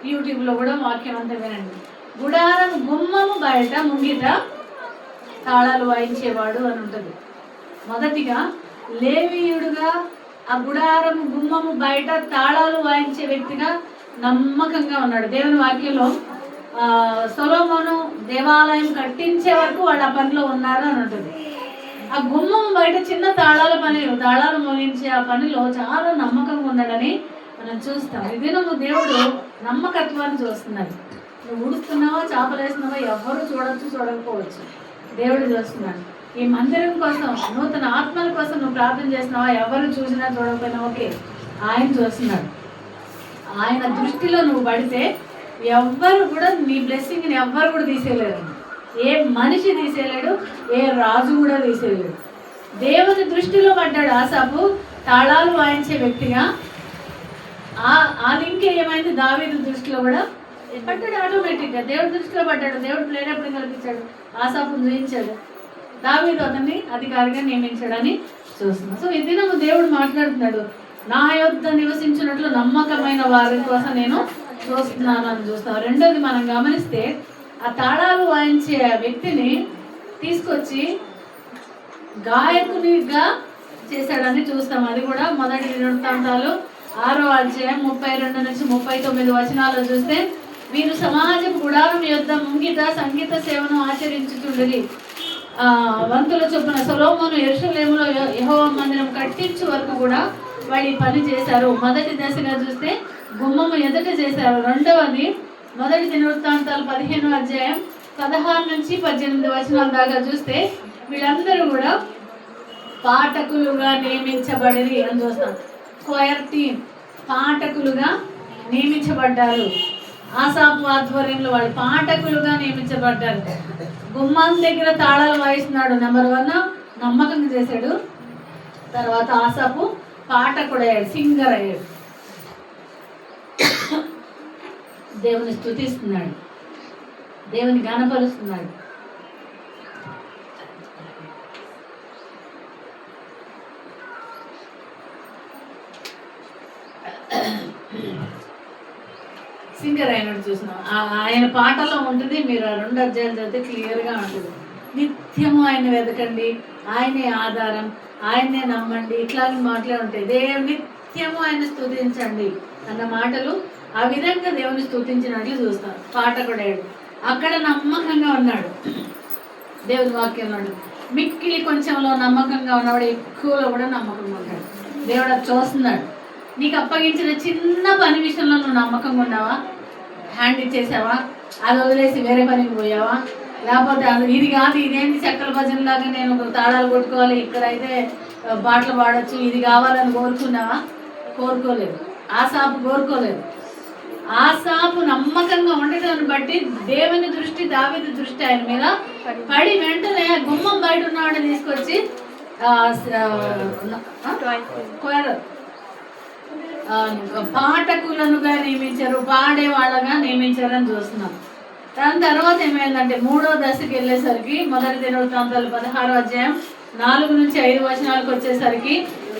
యూట్యూబ్లో కూడా వాక్యం అంతా వినండి. గుడారం గుమ్మము బయట ముంగిట తాళాలు వాయించేవాడు అని ఉంటుంది. మొదటిగా లేవీయుడుగా ఆ గుడారం గుమ్మము బయట తాళాలు వాయించే వ్యక్తిగా నమ్మకంగా ఉన్నాడు. దేవుని వాక్యంలో సొలొమోను దేవాలయం కట్టించే వరకు వాళ్ళ పనిలో ఉన్నారు అని ఉంటుంది. ఆ గుమ్మం బయట చిన్న తాళాలు మోగించే ఆ పనిలో చాలా నమ్మకంగా ఉన్నాడని మనం చూస్తాం. ఇది నువ్వు దేవుడు నమ్మకత్వాన్ని చూస్తున్నాడు. నువ్వు ఉడుస్తున్నావా, చేపలేస్తున్నావా, ఎవరు చూడకపోవచ్చు, దేవుడు చూస్తున్నాడు. ఈ మందిరం కోసం, నూతన ఆత్మల కోసం నువ్వు ప్రార్థన చేస్తున్నావా, ఎవరు చూసినా చూడకపోయినా ఓకే, ఆయన చూస్తున్నాడు. ఆయన దృష్టిలో నువ్వు పడితే ఎవ్వరు కూడా నీ బ్లెస్సింగ్ని ఎవ్వరు కూడా తీసేయలేరు. ఏ మనిషి తీసేయలేడు, ఏ రాజు కూడా తీసేయలేడు. దేవుని దృష్టిలో పడ్డాడు ఆసాపు, తాళాలు వాయించే వ్యక్తిగా. ఆ లింక్ ఏమైంది, దావీదు దృష్టిలో కూడా పడ్డాడు. ఆటోమేటిక్గా దేవుడి దృష్టిలో పడ్డాడు. దేవుడు ప్రేరేపణ కల్పించాడు, ఆసాపును చూపించాడు, దావీదు అతన్ని అధికారిగా నియమించాడని చూస్తున్నాం. సో ఇది దేవుడు మాట్లాడుతున్నాడు, నా యొద్ద నివసించినట్లు నమ్మకమైన వారి కోసం నేను చూస్తున్నాను అని చూస్తాం. రెండోది మనం గమనిస్తే, ఆ తాళాలు వాయించే వ్యక్తిని తీసుకొచ్చి గాయకునిగా చేశాడని చూస్తాం. అది కూడా మొదటి దినవృత్తాంతాలు 6వ అధ్యాయం 32 నుంచి 39 వచనాల్లో చూస్తే, వీరు సమాజపు గుడారం యొద్ద ముంగిట సంగీత సేవను ఆచరించుచుండిరి. వంతుల చొప్పున సొలొమోను యెరూషలేములో యెహోవా మందిరం కట్టించే వరకు కూడా వాళ్ళు ఈ పని చేశారు. మొదటి దశగా చూస్తే గుమ్మము ఎదుట చేశారు. రెండవది మొదటి దినవృత్తాంతాలు 15వ అధ్యాయం 16 నుంచి 18 వచనాల దాకా చూస్తే వీళ్ళందరూ కూడా పాఠకులుగా నియమించబడి అని చూస్తాం. Square team పాఠకులుగా నియమించబడ్డారు. ఆసాపు ఆధ్వర్యంలో వాళ్ళు పాఠకులుగా నియమించబడ్డారు. గుమ్మం దగ్గర తాళాలు వాయిస్తున్నాడు. నెంబర్ 1 నమ్మకంగా చేశాడు. తర్వాత ఆసాపు పాఠకుడయ్యాడు, సింగర్ అయ్యాడు. దేవుని స్తుతిస్తున్నాడు, దేవుని గణపరుస్తున్నాడు. సింగర్ అయినట్టు చూసినాం. ఆయన పాటలో ఉంటుంది. మీరు ఆ 2 అధ్యాయాలు చదివితే క్లియర్గా ఉంటుంది. నిత్యము ఆయన వెతకండి, ఆయనే ఆధారం, ఆయనే నమ్మండి, ఇట్లాంటి మాటలే ఉంటాయి. నిత్యము ఆయన స్తుతించండి అన్న మాటలు ఆ విధంగా దేవుని స్తుతించినట్లు చూస్తాం. పాఠకుడేడు అక్కడ నమ్మకంగా ఉన్నాడు. దేవుని వాక్యం ఉన్నాడు. మిక్కిలి కొంచెంలో నమ్మకంగా ఉన్నవాడు ఎక్కువలో కూడా నమ్మకంగా ఉంటాడు. దేవుడు అది చూస్తున్నాడు. నీకు అప్పగించిన చిన్న పని విషయంలో నువ్వు నమ్మకంగా ఉన్నావా? హ్యాండ్ ఇచ్చేసావా? అది వదిలేసి వేరే పనికి పోయావా? లేకపోతే ఇది కాదు, ఇదేంటి చెక్కల భజనలాగా నేను తాళాలు కొట్టుకోవాలి, ఇక్కడైతే పాటలు పాడొచ్చు, ఇది కావాలని కోరుకున్నావా? కోరుకోలేదు. ఆసాపు కోరుకోలేదు. ఆసాపు నమ్మకంగా ఉండటాన్ని బట్టి దేవుని దృష్టి, దావీదు దృష్టి ఆయన మీద పడి వెంటనే గుమ్మం బయట ఉన్నవాడిని తీసుకొచ్చి పాఠకులనుగా నియమించారు, పాడేవాళ్ళగా నియమించారని చూస్తున్నాం. దాని తర్వాత ఏమైందంటే 3వ దశకి వెళ్ళేసరికి 1 దినవృత్తాంతాలు 16వ అధ్యాయం 4 నుంచి 5 వచనాలకు వచ్చేసరికి,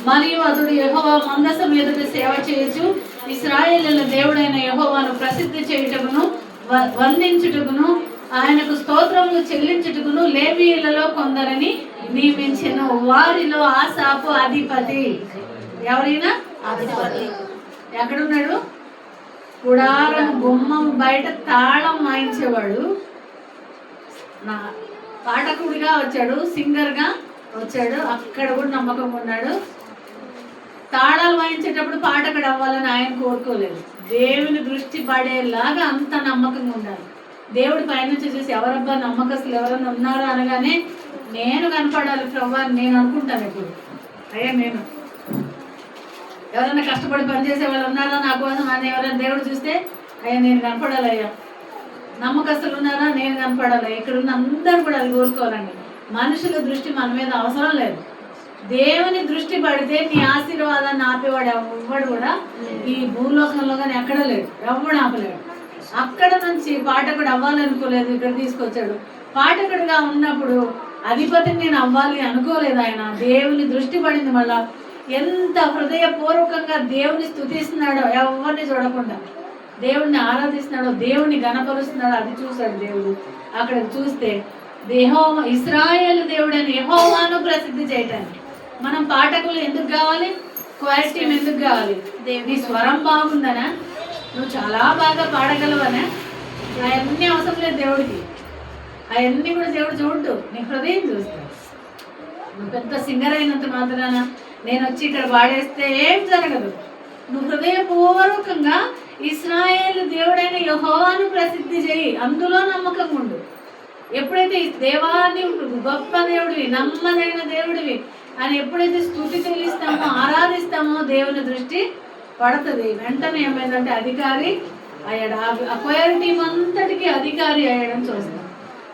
మరియు అతడు యెహోవా మందసం ఎదుట సేవ చేయొచ్చు, ఇశ్రాయేలుల దేవుడైన యెహోవాను ప్రసిద్ధి చేయుటకును వందించుటకును ఆయనకు స్తోత్రములు చెల్లించుటకును లేవీయులలో కొందరిని నియమించెను. వారిలో ఆసాపు అధిపతి. ఎవరైనా అధిపతి ఎక్కడున్నాడు? గుడారం గుమ్మం బయట తాళం వాయించేవాడు. నా పాఠకుడిగా వచ్చాడు, సింగర్గా వచ్చాడు. అక్కడ కూడా నమ్మకం ఉన్నాడు. తాళాలు వాయించేటప్పుడు పాఠకుడు అవ్వాలని ఆయన కోరుకోలేదు. దేవుని దృష్టి పడేలాగా అంత నమ్మకంగా ఉండాలి. దేవుడి పైనుంచి చూసి ఎవరబ్బా నమ్మకస్తులు ఎవరన్నా ఉన్నారో అనగానే నేను కనపడాలి ప్రభు అని నేను అనుకుంటాను. ఇప్పుడు అయ్యా నేను ఎవరైనా కష్టపడి పనిచేసే వాళ్ళు ఉన్నారా నా కోసం అని ఎవరైనా దేవుడు చూస్తే అయ్యా నేను కనపడాలి, అయ్యా నమ్మకస్తులు ఉన్నారా నేను కనపడాలి. ఇక్కడ ఉన్న అందరూ కూడా అది కోరుకోవాలండి. మనుషుల దృష్టి మన మీద అవసరం లేదు. దేవుని దృష్టి పడితే నీ ఆశీర్వాదాన్ని ఆపేవాడు ఎవ్వడు కూడా ఈ భూలోకంలో కానీ ఎక్కడ లేడు, ఎవ్వడు ఆపలేడు. అక్కడ నుంచి పాఠకుడు అవ్వాలనుకోలేదు, ఇక్కడ తీసుకొచ్చాడు. పాఠకుడిగా ఉన్నప్పుడు అధిపతిని నేను అవ్వాలి అనుకోలేదు. ఆయన దేవుని దృష్టి పడింది. మళ్ళా ఎంత హృదయపూర్వకంగా దేవుని స్తుతిస్తున్నాడో, ఎవరిని చూడకుండా దేవుణ్ణి ఆరాధిస్తున్నాడో, దేవుణ్ణి గణపరుస్తున్నాడో అది చూశాడు దేవుడు. అక్కడ చూస్తే యెహోవా ఇశ్రాయేలు దేవుడని యెహోవాను ప్రసిద్ధి చేయటానికి మనం పాఠకులు ఎందుకు కావాలి? క్వైర్ టీం ఎందుకు కావాలి? నీ స్వరం బాగుందనా? నువ్వు చాలా బాగా పాడగలవనా? అవన్నీ అవసరం లేదు దేవుడికి. అవన్నీ కూడా దేవుడు చూడ్డు, నీ హృదయం చూస్తాడు. నువ్వు పెద్ద సింగర్ అయినంత మాత్రాన నేను వచ్చి ఇక్కడ పాడేస్తే ఏం జరగదు. నువ్వు హృదయపూర్వకంగా ఇశ్రాయేలు దేవుడైన యెహోవాను ప్రసిద్ధి చేయి, అందులో నమ్మకంగా ఉండు. ఎప్పుడైతే దేవాన్ని గొప్ప దేవుడివి, నమ్మదైన దేవుడివి అని ఎప్పుడైతే స్తుతి చెల్లిస్తామో, ఆరాధిస్తామో దేవుని దృష్టి పడుతుంది. వెంటనే ఏమైందంటే అధికారి అయ్యాడు. ఆ క్వైర్ టీం అంతటికి అధికారి అయ్యాడని చూస్తాం.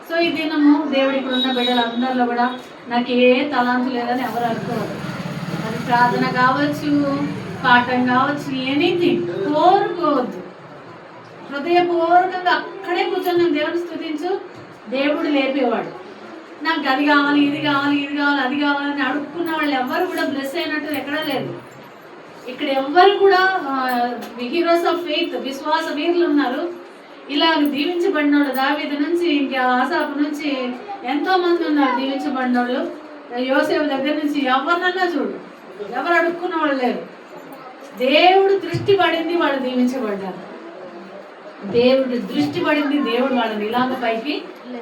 సో ఈ దినము దేవుడు ఇప్పుడు ఉన్న బిడ్డలందరిలో కూడా నాకు ఏ తలాంతు లేదని ఎవరు అనుకోవద్దు. అది ప్రార్థన కావచ్చు, పాఠం కావచ్చు, ఎనీథింగ్ కోరుకోవద్దు. హృదయపూర్వకంగా అక్కడే కూర్చొని నేను దేవుని స్తుతించు, దేవుడు లేపేవాడు. నాకు అది కావాలి, ఇది కావాలి, ఇది కావాలి, అది కావాలని అడుక్కున్న వాళ్ళు ఎవ్వరు కూడా బ్లెస్ అయినట్టు ఎక్కడా లేదు. ఇక్కడ ఎవ్వరు కూడా హీరోస్ ఆఫ్ ఫెయిత్, విశ్వాస వీరులు ఉన్నారు. ఇలా దీవించబడిన వాళ్ళు దావీదు నుంచి ఇంకా ఆసాపు నుంచి ఎంతో మంది ఉన్నారు దీవించబడిన వాళ్ళు. యోసేపు దగ్గర నుంచి ఎవరినన్నా చూడు, ఎవరు అడుక్కున్న వాళ్ళు లేరు. దేవుడు దృష్టి పడింది, వాళ్ళు దీవించబడ్డారు. దేవుడు దృష్టి పడింది, దేవుడు వాళ్ళని ఇలాగ పైకి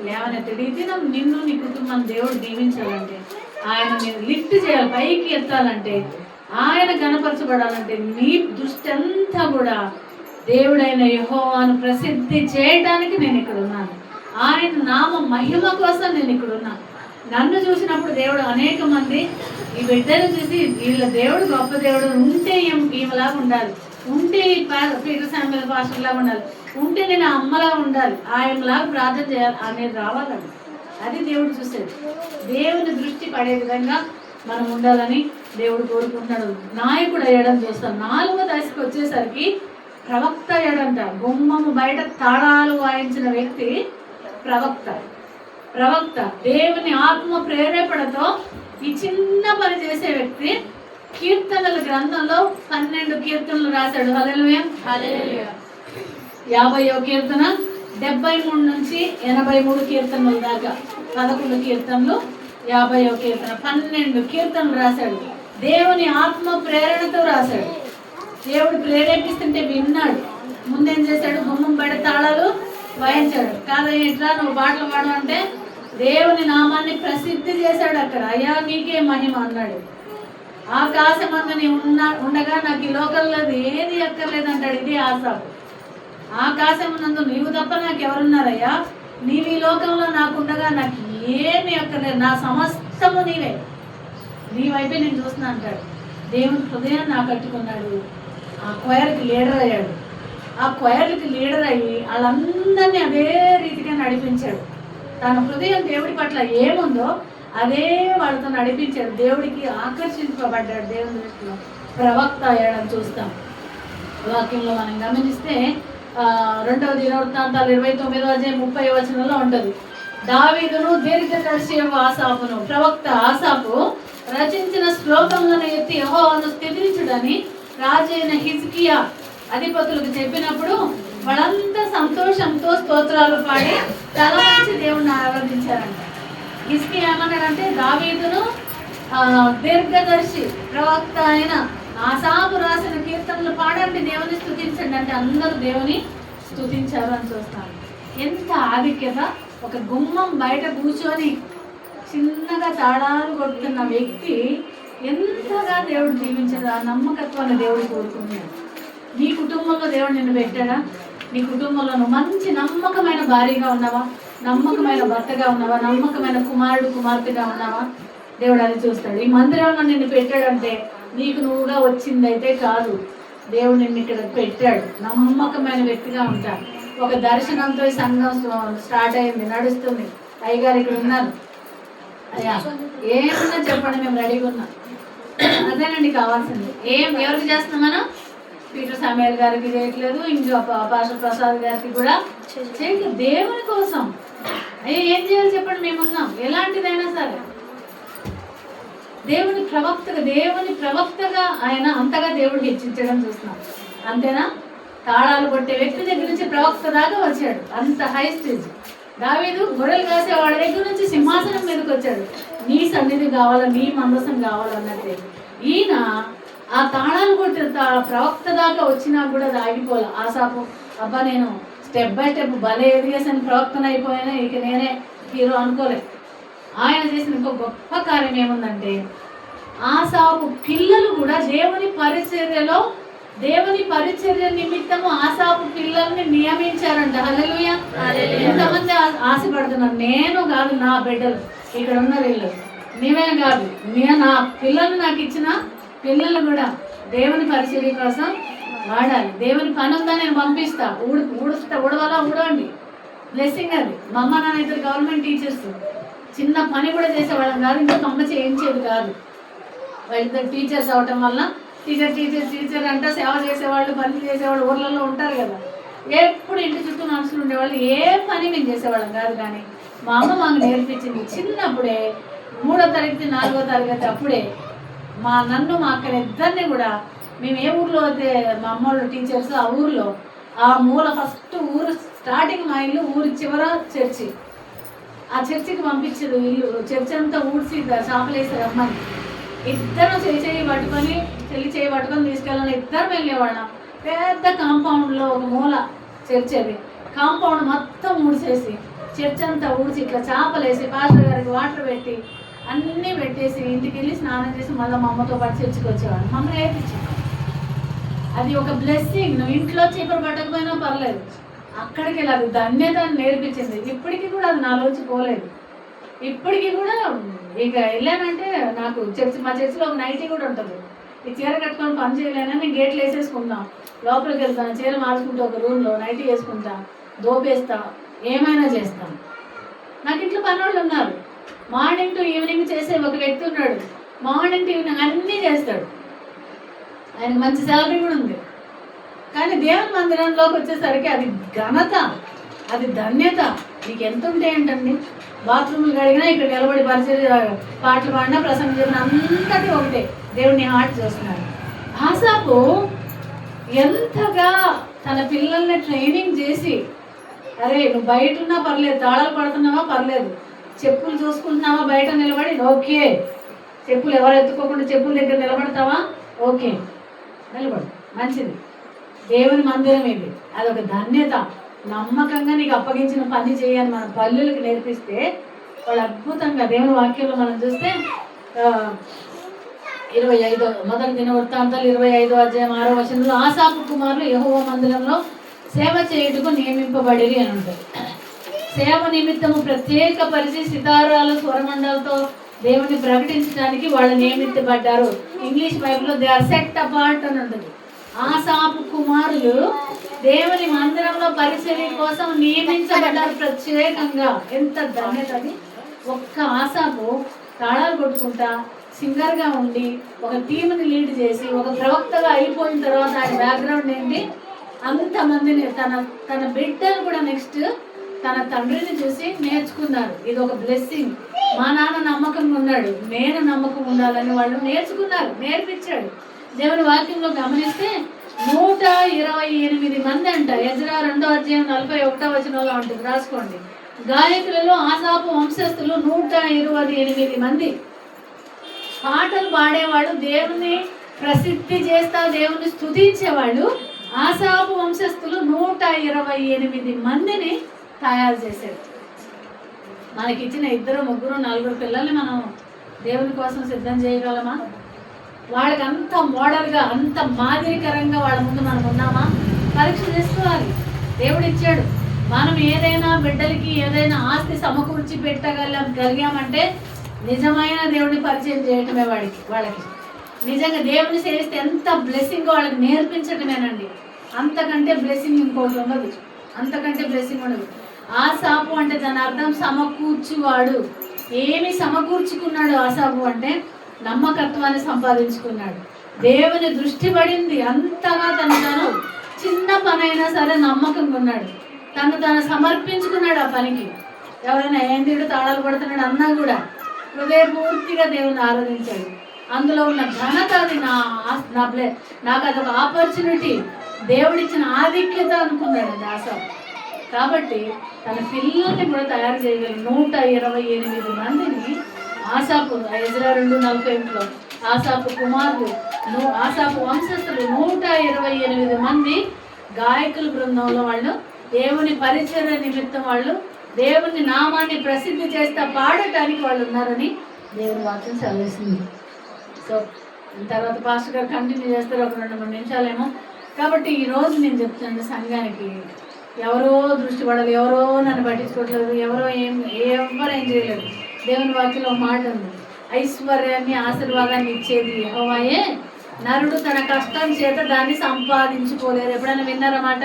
లేవనెత్తాడు. ఇది నిన్ను నీ కుటుంబం దేవుడు దీవించాలంటే, ఆయన నేను లిఫ్ట్ చేయాలి, పైకి ఎత్తాలంటే, ఆయన గణపరచబడాలంటే నీ దృష్టి అంతా కూడా దేవుడైన యెహోవాను ప్రసిద్ధి చేయడానికి నేను ఇక్కడ ఉన్నాను. ఆయన నామ మహిమ కోసం నేను ఇక్కడ ఉన్నాను. నన్ను చూసినప్పుడు దేవుడు అనేక మంది ఈ బిడ్డను చూసి వీళ్ళ దేవుడు గొప్ప దేవుడు ఉంటే ఈమెలాగా ఉండాలి, ఉంటే పీటర్ శామ్యుయల్ పాస్టర్ లాగా ఉండాలి, ఉంటే నేను అమ్మలా ఉండాలి, ఆయనలాగా ప్రార్థన చేయాలి అనేది రావాలండి. అది దేవుడు చూసేది. దేవుని దృష్టి పడే విధంగా మనం ఉండాలని దేవుడు కోరుకుంటున్నాడు. నాయకుడు అయ్యడం చూస్తాం. 4వ దశకు వచ్చేసరికి ప్రవక్త అయ్యాడంట. గుమ్మము బయట తాళాలు వాయించిన వ్యక్తి ప్రవక్త. ప్రవక్త దేవుని ఆత్మ ప్రేరేపణతో ఈ చిన్న పని చేసే వ్యక్తి కీర్తనల గ్రంథంలో 12 కీర్తనలు రాశాడు. హల్లెలూయా. 50వ కీర్తన 73 నుంచి 83 కీర్తనల దాకా 11 కీర్తనలు, 50వ కీర్తన 12 కీర్తనలు రాశాడు. దేవుని ఆత్మ ప్రేరణతో రాశాడు. దేవుడు ప్రేరేపిస్తుంటే విన్నాడు. ముందేం చేశాడు? గుమ్మం బయట తాళాలు వాయించాడు. కాదా ఎట్లా నువ్వు పాటలు పాడమంటే దేవుని నామాన్ని ప్రసిద్ధి చేశాడు. అక్కడ అయ్యా నీకే మహిమ అన్నాడు. ఆకాశమందు నీ ఉండగా నాకు ఈ లోకంలో ఏది అక్కర్లేదు అంటాడు. ఇది ఆసాపు. ఆకాశమునందు నీవు తప్ప నాకు ఎవరున్నారయ్యా, నీవు ఈ లోకంలో నాకుండగా నాకు ఏమి అక్కర్లేదు, నా సమస్తము నీవే, నీ వైపే నేను చూస్తున్నా అంటాడు. దేవుని హృదయాన్ని ఆకట్టుకున్నాడు. ఆ క్వైర్కి లీడర్ అయ్యాడు. ఆ క్వైర్కి లీడర్ అయ్యి వాళ్ళందరినీ అదే రీతిగా నడిపించాడు. తన హృదయం దేవుడి పట్ల ఏముందో అదే వాళ్ళతో నడిపించాడు. దేవుడికి ఆకర్షింపబడ్డాడు. దేవుని దృష్టిలో ప్రవక్త అయ్యాడని చూస్తాం. వాక్యంలో మనం గమనిస్తే 2వ దినవృత్తాంతాలు 29వ అధ్యాయం 30వ వచనంలో ఉంటుంది. దావీదును దీర్ఘదర్శి ఆసాపును, ప్రవక్త ఆసాపు రచించిన శ్లోకములను ఎత్తి యెహోవాను స్తుతించుడని రాజైన హిజ్కియా అధిపతులకు చెప్పినప్పుడు వాళ్ళంతా సంతోషంతో స్తోత్రాలు పాడి తల వంచి దేవుణ్ణి ఆరాధించారంట. హిజ్కియా ఏమన్నాడంటే దావీదును దీర్ఘదర్శి ప్రవక్త అయిన ఆసాపు రాసిన కీర్తనలు పాడండి, దేవుని స్తుతించండి అంటే అందరూ దేవుని స్తుతించారు అని చూస్తాను. ఎంత ఆధిక్యత! ఒక గుమ్మం బయట కూర్చొని చిన్నగా తాళాలు కొడుతున్న వ్యక్తి ఎంతగా దేవుడు దీవించాడు. ఆ నమ్మకత్వాన్ని దేవుడు కోరుకున్నాడు. నీ కుటుంబంలో దేవుడు నిన్ను పెట్టాడా? నీ కుటుంబంలో నువ్వు మంచి నమ్మకమైన భార్యగా ఉన్నావా? నమ్మకమైన భర్తగా ఉన్నావా? నమ్మకమైన కుమారుడు కుమార్తెగా ఉన్నావా? దేవుడు అది చూస్తాడు. ఈ మందిరంలో నిన్ను పెట్టాడంటే నీకు నువ్వుగా వచ్చిందైతే కాదు, దేవుడు నిన్ను ఇక్కడ పెట్టాడు. నమ్మకమైన వ్యక్తిగా ఉంటాడు. ఒక దర్శనంతో ఈ సంఘం స్టార్ట్ అయింది, నడుస్తుంది. అయ్యగారు ఇక్కడ ఉన్నారు. అయ్యా ఏమన్నా చెప్పండి, మేము రెడీగా ఉన్నాం. అదేనండి కావాల్సింది. ఎవరికి చేస్తున్నాం మనం? పీటర్ శామ్యుయల్ గారికి చేయట్లేదు, ఇంకా పాస్టర్ ప్రసాద్ గారికి కూడా చేయట్లేదు. దేవుని కోసం అయ్యా ఏం చేయాలి చెప్పండి, మేమున్నాం. ఎలాంటిదైనా సరే దేవుని ప్రవక్తగా ఆయన అంతగా దేవుడు హెచ్చించడం చూస్తున్నాం. అంతేనా? తాళాలు కొట్టే వ్యక్తి దగ్గర నుంచి ప్రవక్త దాకా వచ్చాడు. అంత హై స్టేజ్. దావీదు గొర్రెలు కాసే వాళ్ళ దగ్గర నుంచి సింహాసనం మీదకి వచ్చాడు. నీ సన్నిధి కావాలా, నీ మందసం కావాలన్నట్టే. ఈయన ఆ తాళాలు కొట్టే ప్రవక్త దాకా వచ్చినా కూడా ఆగిపోలే. ఆసాపు అబ్బా నేను స్టెప్ బై స్టెప్ భలే ఎదిగేసాను, ప్రవక్తను అయిపోయినా ఇక నేనే హీరో అనుకోలేదు. ఆయన చేసిన ఇంకో గొప్ప కార్యం ఏముందంటే ఆసాపు పిల్లలు కూడా దేవుని పరిచర్య నిమిత్తము ఆసాపు పిల్లల్ని నియమించారంట. హల్లెలూయా. ఎంతమంది ఆశపడుతున్నారు? నేను కాదు, నా బిడ్డలు ఇక్కడ ఉన్న వీళ్ళు, నీవే కాదు, నా పిల్లలు నాకు ఇచ్చిన పిల్లలు కూడా దేవుని పరిచర్య కోసం వాడాలి. దేవుని పని ఉందా నేను పంపిస్తా, ఊడవాలా ఊడవండి, బ్లెస్సింగ్ అది. మా అమ్మ నాన్న ఇద్దరు గవర్నమెంట్ టీచర్స్, చిన్న పని కూడా చేసేవాళ్ళం కాదు, ఇంకా అమ్మ చేయించేది కాదు. వాళ్ళిద్దరు టీచర్స్ అవటం వల్ల టీచర్ అంటే సేవ చేసేవాళ్ళు, పని చేసేవాళ్ళు ఊర్లలో ఉంటారు కదా, ఎప్పుడు ఇంటి చుట్టూ మనుషులు ఉండేవాళ్ళు. ఏ పని మేము చేసేవాళ్ళం కాదు. కానీ మా అమ్మ మాకు నేర్పించింది చిన్నప్పుడే, 3వ తరగతి 4వ తరగతి అప్పుడే మా అక్కని ఇద్దరిని కూడా మేము ఏ ఊర్లో అయితే మా అమ్మ వాళ్ళు టీచర్స్, ఆ ఊర్లో ఆ మూల ఫస్ట్ ఊరు స్టార్టింగ్ మా ఇల్లు ఊరి చివర చర్చి. ఆ చర్చికి పంపించదు ఇల్లు, చర్చి అంతా ఊడ్చి చాపలేసారు అమ్మని. ఇద్దరు చెయ్యి పట్టుకొని తీసుకెళ్ళాలి. ఇద్దరు వెళ్ళేవాళ్ళం. పెద్ద కాంపౌండ్లో ఒక మూల చర్చి, అది కాంపౌండ్ మొత్తం ఊడ్చేసి చర్చ్ అంతా ఊడ్చి ఇట్లా చాపలేసి పాస్టర్ గారికి వాటర్ పెట్టి అన్నీ పెట్టేసి ఇంటికి వెళ్ళి స్నానం చేసి మళ్ళీ మా అమ్మతో పాటు చర్చికి వచ్చేవాడు. మమ్మల్ని నేర్పించింది. అది ఒక బ్లెస్సింగ్. నువ్వు ఇంట్లో చీపురు పట్టకపోయినా పర్లేదు, అక్కడికి వెళ్ళాలి. ధన్యతను నేర్పించింది. ఇప్పటికీ కూడా అది నాలోంచి పోలేదు. ఇప్పటికీ కూడా ఇక వెళ్ళానంటే నాకు మా చర్చిలో ఒక నైటీ కూడా ఉంటుంది. ఈ చీర కట్టుకొని పని చేయలేనని గేట్లు వేసేసుకుంటాం, లోపలికి వెళ్తాను, చీర మార్చుకుంటూ ఒక రూమ్లో నైటీ వేసుకుంటా, దోపేస్తా, ఏమైనా చేస్తాను. నాకు ఇంట్లో పనోళ్ళు ఉన్నారు. మార్నింగ్ టు ఈవినింగ్ చేసే ఒక వ్యక్తి ఉన్నాడు. మార్నింగ్ టు ఈవినింగ్ అన్నీ చేస్తాడు. ఆయనకు మంచి శాలరీ కూడా ఉంది. కానీ దేవుని మందిరంలోకి వచ్చేసరికి అది ఘనత, అది ధన్యత. నీకు ఎంత ఉంటే ఏంటండి, బాత్రూమ్లు కడిగినా ఇక్కడ నిలబడి పరిచయం పాటలు పాడినా ప్రసంగం చెప్పిన అంతటి ఒకటే. దేవుని హార్ట్ చూస్తున్నాడు. ఆసాపు ఎంతగా తన పిల్లల్ని ట్రైనింగ్ చేసి, అరే నువ్వు బయట ఉన్నా పర్లేదు, తాళాలు పడుతున్నావా పర్లేదు, చెప్పులు చూసుకుంటున్నావా బయట నిలబడి ఓకే, చెప్పులు ఎవరు ఎత్తుకోకుండా చెప్పుల దగ్గర నిలబడతావా ఓకే, నిలబడు, మంచిది. దేవుని మందిరం ఇది, అదొక ధన్యత. నమ్మకంగా నీకు అప్పగించిన పని చేయని మన పల్లెలకు నేర్పిస్తే వాళ్ళు అద్భుతంగా, దేవుని వాక్యంలో మనం చూస్తే 25 మొదటి దినవృత్తాంతాలు 25వ అధ్యాయం 6వ వచనంలో ఆసాపు కుమారులు యెహోవా మందిరంలో సేవ చేయుటకు నియమింపబడిరి అని ఉంటుంది. సేవ నిమిత్తము ప్రత్యేక పరిచి సితారాలు స్వరమండలతో దేవుని ప్రకటించడానికి వాళ్ళు నియమించబడ్డారు. ఇంగ్లీష్ బైబిల్లో దే ఆర్ సెట్ అపార్ట్ అని ఉంటుంది. ఆసాపు కుమారులు దేవుని మందిరంలో పరిచర్య కోసం నియమించబడ్డారు ప్రత్యేకంగా. ఎంత ధన్యత అది. ఒక్క ఆసాపు తాళాలు కొట్టుకుంటా సింగర్గా ఉండి ఒక టీంని లీడ్ చేసి ఒక ప్రవక్తగా అయిపోయిన తర్వాత ఆయన బ్యాక్గ్రౌండ్ ఏంటి, అంతమందిని తన బిడ్డలు కూడా నెక్స్ట్ తన తండ్రిని చూసి నేర్చుకున్నారు. ఇది ఒక బ్లెస్సింగ్. మా నాన్న నమ్మకంగా ఉన్నాడు, నేను నమ్మకం ఉండాలని వాళ్ళు నేర్చుకున్నారు, నేర్పించాడు. దేవుని వాక్యంలో గమనిస్తే 128 మంది అంట. ఎజ్రా 2వ అధ్యాయం 41వ వచనంలో ఉంటుంది, రాసుకోండి. గాయకులలో ఆసాపు వంశస్థులు 128 మంది. పాటలు పాడేవాడు, దేవుని ప్రసిద్ధి చేస్తా దేవుని స్తుతించేవాళ్ళు. ఆసాపు వంశస్థులు 128 మందిని తయారు చేశారు. మనకి ఇచ్చిన 2, 3, 4 పిల్లల్ని మనం దేవుని కోసం సిద్ధం చేయగలమా? వాళ్ళకి అంత మోడల్గా, అంత మాదిరికరంగా వాళ్ళ ముందు మనం ఉన్నామా? పరీక్ష చేసుకోవాలి. దేవుడు ఇచ్చాడు. మనం ఏదైనా బిడ్డలకి ఏదైనా ఆస్తి సమకూర్చి పెట్టగలిగామంటే నిజమైన దేవుడిని పరిచయం చేయటమే వాళ్ళకి నిజంగా దేవుని సేవిస్తే ఎంత బ్లెస్సింగ్ వాళ్ళకి నేర్పించటమేనండి. అంతకంటే బ్లెస్సింగ్ ఇంకోటి ఉండదు, అంతకంటే బ్లెస్సింగ్ ఉండదు. ఆసాపు అంటే దాని అర్థం సమకూర్చువాడు. ఏమి సమకూర్చుకున్నాడు ఆసాపు అంటే నమ్మకత్వాన్ని సంపాదించుకున్నాడు. దేవుని దృష్టి పడింది అంతగా. తను చిన్న పనైనా సరే నమ్మకంగా ఉన్నాడు. తను సమర్పించుకున్నాడు ఆ పనికి. ఎవరైనా ఏందిడు తాళాలు పడుతున్నాడు అన్నా కూడా హృదయపూర్తిగా దేవుని ఆరాధించాడు. అందులో ఉన్న ఘనత, అది నాకు అదొక ఆపర్చునిటీ, దేవుడిచ్చిన ఆధిక్యత అనుకున్నాడు ఆసాపు. కాబట్టి తన పిల్లల్ని కూడా తయారు చేయగలరు. 128 మందిని ఆసాపు, ఎజ్రా 2:41లో ఆసాపు కుమారులు, ఆసాపు వంశస్థులు 128 మంది గాయకుల బృందంలో వాళ్ళు దేవుని పరిచర్య నిమిత్తం వాళ్ళు దేవుని నామాన్ని ప్రసిద్ధి చేస్తా పాడటానికి వాళ్ళు ఉన్నారని దేవుని వాక్యం సెలవిస్తుంది. సో తర్వాత పాస్టర్ గారు కంటిన్యూ చేస్తారు ఒక 2-3 నిమిషాలేమో. కాబట్టి ఈరోజు నేను చెప్తున్నాను సంఘానికి, ఎవరో దృష్టి పడాలి, ఎవరో నన్ను పట్టించుకోవట్లేదు, ఎవరో ఎవరు ఏం చేయలేదు. దేవుని వాక్యంలో మాట ఉంది, ఐశ్వర్యాన్ని ఆశీర్వాదాన్ని ఇచ్చేది యెహోవాయే, నరుడు తన కష్టం చేత దాన్ని సంపాదించుకోలేరు. ఎప్పుడైనా విన్నారన్నమాట?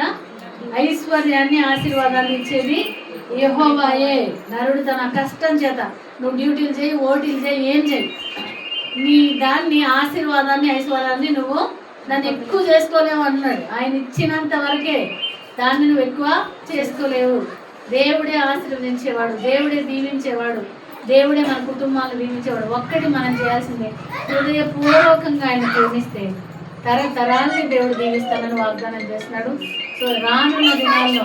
ఐశ్వర్యాన్ని ఆశీర్వాదాన్ని ఇచ్చేది యెహోవాయే, నరుడు తన కష్టం చేత. నువ్వు డ్యూటీలు చేయి, ఓటీలు చేయి, ఏం చేయి, నీ దాన్ని ఆశీర్వాదాన్ని ఐశ్వర్యాన్ని నువ్వు దాన్ని ఎక్కువ చేసుకోలేవు అన్నాడు. ఆయన ఇచ్చినంత వరకే, దాన్ని నువ్వు ఎక్కువ చేసుకోలేవు. దేవుడే ఆశీర్వదించేవాడు, దేవుడే దీవించేవాడు, దేవుడే మన కుటుంబాలను దీవించేవాడు. ఒక్కటి మనం చేయాల్సిందే, హృదయపూర్వకంగా ఆయన ప్రేమిస్తే తరతరాల్ని దేవుడు దీవిస్తానని వాగ్దానం చేస్తున్నాడు. సో రానున్న దినాల్లో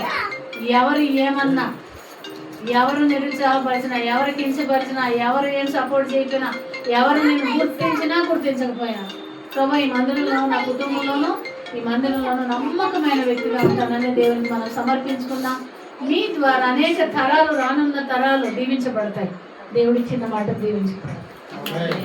ఎవరు ఏమన్నా, ఎవరు నిరుత్సాహపరిచినా, ఎవరు కించపరిచినా, ఎవరు ఏం సపోర్ట్ చేయకపోయినా, ఎవరు నేను గుర్తించినా గుర్తించకపోయినా, ప్రభు ఈ మందిరంలో, నా కుటుంబంలోనూ ఈ మందిరంలోనూ నమ్మకమైన వ్యక్తిగా ఉంటానని దేవునికి మనం సమర్పించుకున్నాం. మీ ద్వారా అనేక తరాలు, రానున్న తరాలు దీవించబడతాయి. దేవుడి చిన్న మాట దీవించబడతాయి.